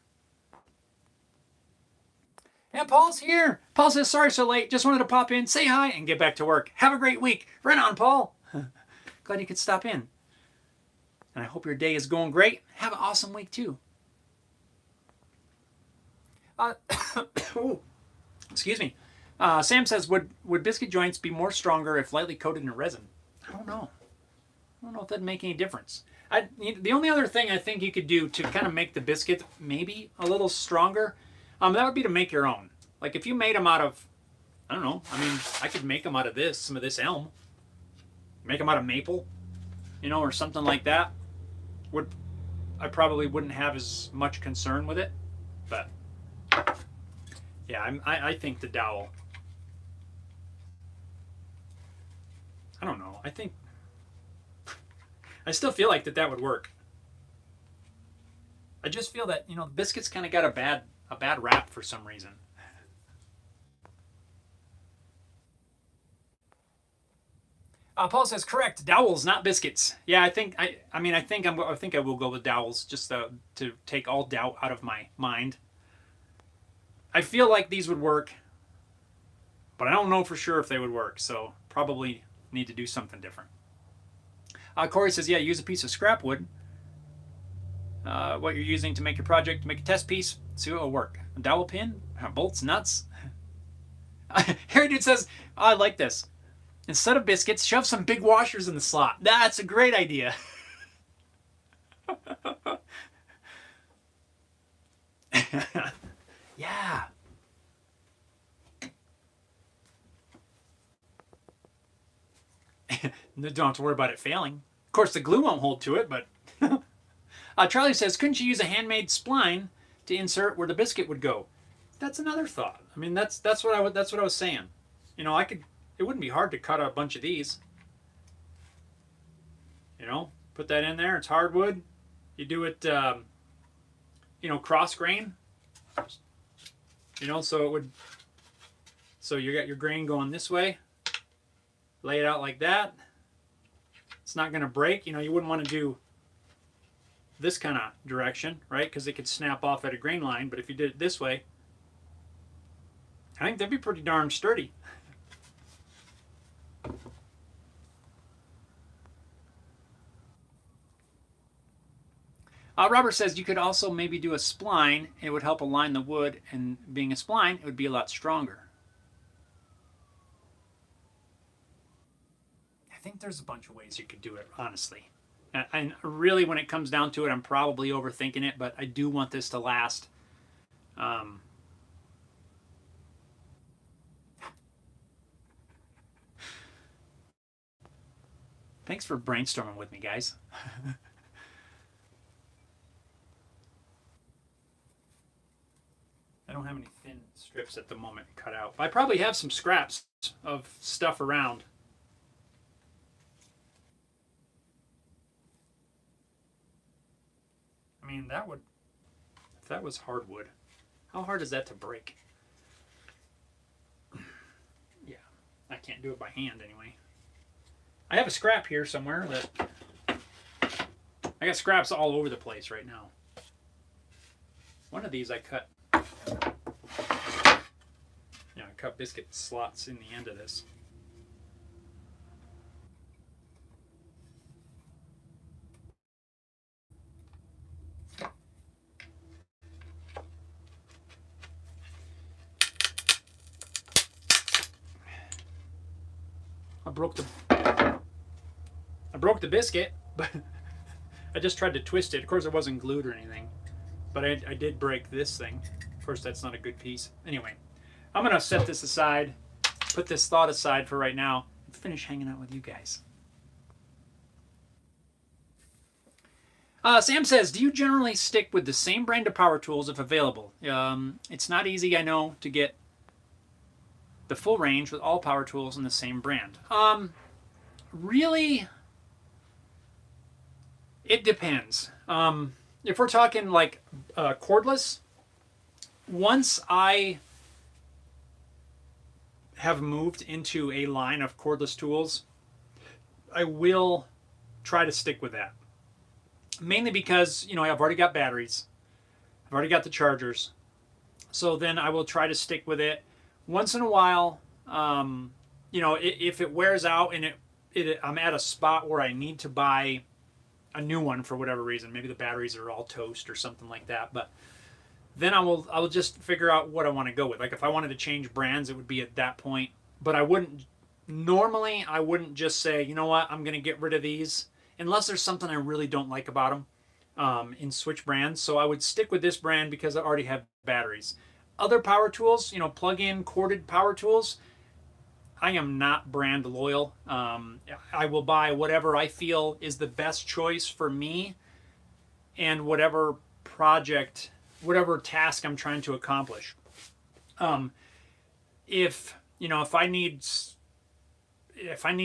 Speaker 1: And Paul's here. Paul says, sorry so late. Just wanted to pop in, say hi, and get back to work. Have a great week. Right on, Paul. Glad you could stop in. And I hope your day is going great. Have an awesome week, too. Excuse me. Sam says, would biscuit joints be more stronger if lightly coated in resin? I don't know. I don't know if that'd make any difference. The only other thing I think you could do to kind of make the biscuit maybe a little stronger, that would be to make your own. Like if you made them out of, I don't know, I could make them out of some of this elm. Make them out of maple, or something like that. I probably wouldn't have as much concern with it, but yeah, I think the dowel. I don't know. I still feel like that would work. I just feel that the biscuits kind of got a bad rap for some reason. Paul says correct. Dowels, not biscuits. Yeah, I think I will go with dowels just to take all doubt out of my mind. I feel like these would work, but I don't know for sure if they would work. So probably need to do something different. Corey says, yeah, use a piece of scrap wood. What you're using to make your project, to make a test piece, see what will work. A dowel pin, bolts, nuts. Harry Dude says, oh, I like this. Instead of biscuits, shove some big washers in the slot. That's a great idea. Yeah. Don't have to worry about it failing. Of course, the glue won't hold to it, but... Charlie says, couldn't you use a handmade spline to insert where the biscuit would go? That's another thought. I mean, that's what I was saying. You know, it wouldn't be hard to cut a bunch of these. You know, put that in there. It's hardwood. You do it, you know, cross grain. You know, so you got your grain going this way. Lay it out like that. It's not going to break. You know, you wouldn't want to do this kind of direction, right? Because it could snap off at a grain line. But if you did it this way, I think that'd be pretty darn sturdy. Robert says you could also maybe do a spline. It would help align the wood, and being a spline, it would be a lot stronger. I think there's a bunch of ways you could do it, honestly. And really, when it comes down to it, I'm probably overthinking it, but I do want this to last. Thanks for brainstorming with me, guys. I don't have any thin strips at the moment cut out. But I probably have some scraps of stuff around. I mean, that would, if that was hardwood, how hard is that to break? Yeah, I can't do it by hand anyway. I have a scrap here somewhere that, I got scraps all over the place right now. One of these I cut. Yeah, I cut biscuit slots in the end of this. I broke the biscuit, but I just tried to twist it. Of course, it wasn't glued or anything, but I did break this thing. Of course, that's not a good piece. Anyway, I'm gonna set this aside, put this thought aside for right now, and finish hanging out with you guys. Sam says, do you generally stick with the same brand of power tools if available? It's not easy, I know, to get the full range with all power tools in the same brand. Really, it depends. If we're talking like cordless, once I have moved into a line of cordless tools, I will try to stick with that. Mainly because, you know, I've already got batteries. I've already got the chargers. So then I will try to stick with it. Once in a while, you know, if it wears out and I'm at a spot where I need to buy a new one for whatever reason, maybe the batteries are all toast or something like that, but then I will just figure out what I want to go with. Like if I wanted to change brands, it would be at that point. But I wouldn't just say, you know what, I'm going to get rid of these unless there's something I really don't like about them and switch brands. So I would stick with this brand because I already have batteries. Other power tools, you know, plug-in corded power tools, I am not brand loyal. I will buy whatever I feel is the best choice for me and whatever project, whatever task I'm trying to accomplish. If I need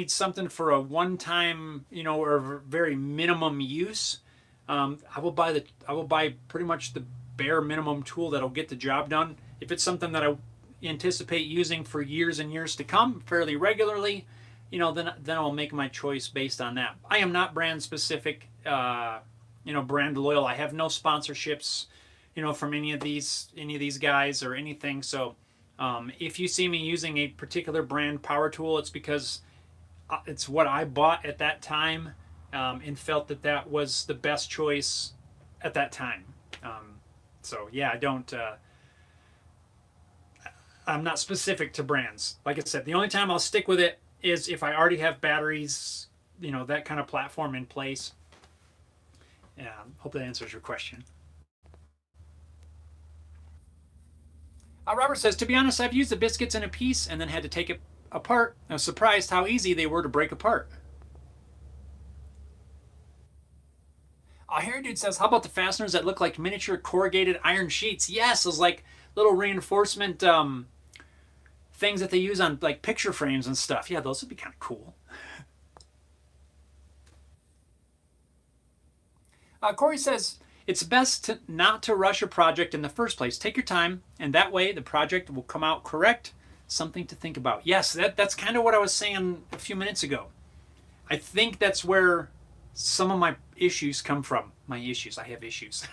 Speaker 1: something for a one-time, you know, or very minimum use, I will buy pretty much the bare minimum tool that'll get the job done. If it's something that I anticipate using for years and years to come fairly regularly, you know, then I'll make my choice based on that. I am not brand specific, you know, brand loyal. I have no sponsorships from any of these guys or anything. So if you see me using a particular brand power tool, it's because it's what I bought at that time, and felt that was the best choice at that time. So yeah, I'm not specific to brands. Like I said, the only time I'll stick with it is if I already have batteries, that kind of platform in place. Yeah, hope that answers your question. Robert says, to be honest, I've used the biscuits in a piece and then had to take it apart. I was surprised how easy they were to break apart. Hair Dude says, how about the fasteners that look like miniature corrugated iron sheets? Yes, those like little reinforcement things that they use on like picture frames and stuff. Yeah, those would be kind of cool. Corey says, it's best not to rush a project in the first place. Take your time, and that way the project will come out correct. Something to think about. Yes, that's kind of what I was saying a few minutes ago. I think that's where some of my issues come from. My issues. I have issues.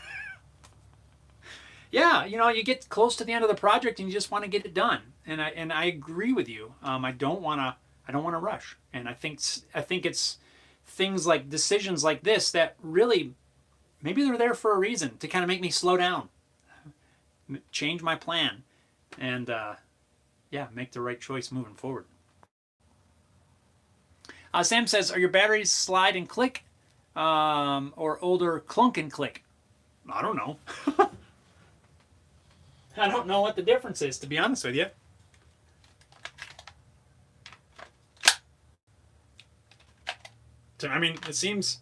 Speaker 1: Yeah, you get close to the end of the project and you just want to get it done. And I agree with you. I don't want to rush. And I think it's things like decisions like this that really, maybe they're there for a reason, to kind of make me slow down, change my plan, and yeah, make the right choice moving forward. Sam says, are your batteries slide and click, or older clunk and click? I don't know. I don't know what the difference is, to be honest with you. I mean, it seems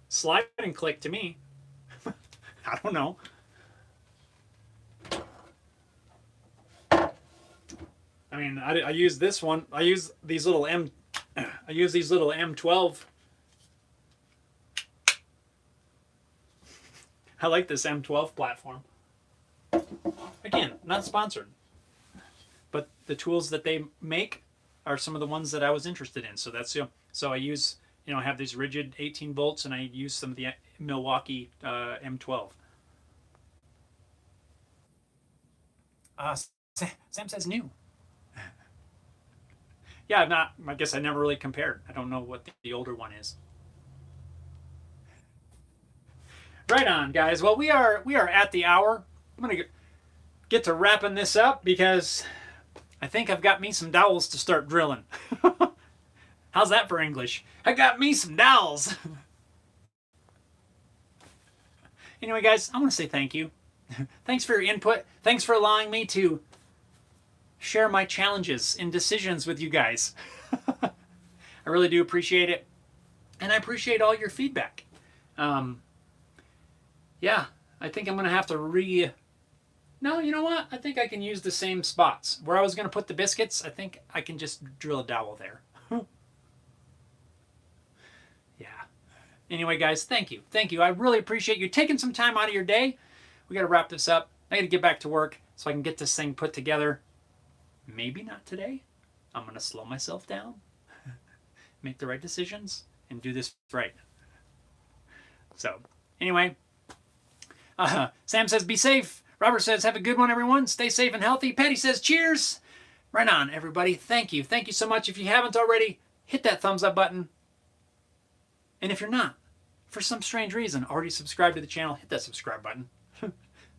Speaker 1: slide and click to me. I don't know. I mean, I use this one. I use these little M12. I like this M12 platform. Again, not sponsored, but the tools that they make are some of the ones that I was interested in. So that's so I use, I have these rigid 18 volts, and I use some of the Milwaukee M12. Sam says new. Yeah, I guess I never really compared. I don't know what the older one is. Right on, guys. Well, we are at the hour. I'm gonna get to wrapping this up because I think I've got me some dowels to start drilling. How's that for English? I got me some dowels. Anyway, guys, I want to say thank you. Thanks for your input. Thanks for allowing me to share my challenges and decisions with you guys. I really do appreciate it. And I appreciate all your feedback. Yeah, I think I'm going to have to No, you know what? I think I can use the same spots. Where I was going to put the biscuits, I think I can just drill a dowel there. Yeah. Anyway, guys, thank you. Thank you. I really appreciate you taking some time out of your day. We got to wrap this up. I got to get back to work so I can get this thing put together. Maybe not today. I'm going to slow myself down, make the right decisions, and do this right. So, anyway, Sam says, be safe. Robert says, have a good one, everyone. Stay safe and healthy. Patty says, cheers. Right on, everybody. Thank you. Thank you so much. If you haven't already, hit that thumbs up button. And if you're not, for some strange reason, already subscribed to the channel, hit that subscribe button.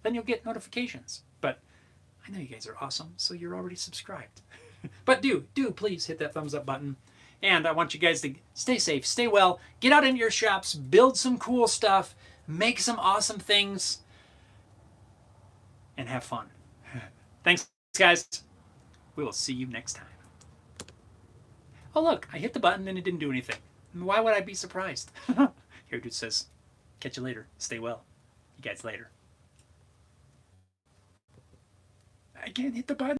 Speaker 1: Then you'll get notifications. But I know you guys are awesome, so you're already subscribed. But do please hit that thumbs up button. And I want you guys to stay safe, stay well, get out into your shops, build some cool stuff, make some awesome things, and have fun. Thanks, guys. We will see you next time. Oh, look, I hit the button and it didn't do anything. Why would I be surprised? Here, dude says, catch you later. Stay well. You guys later. I can't hit the button.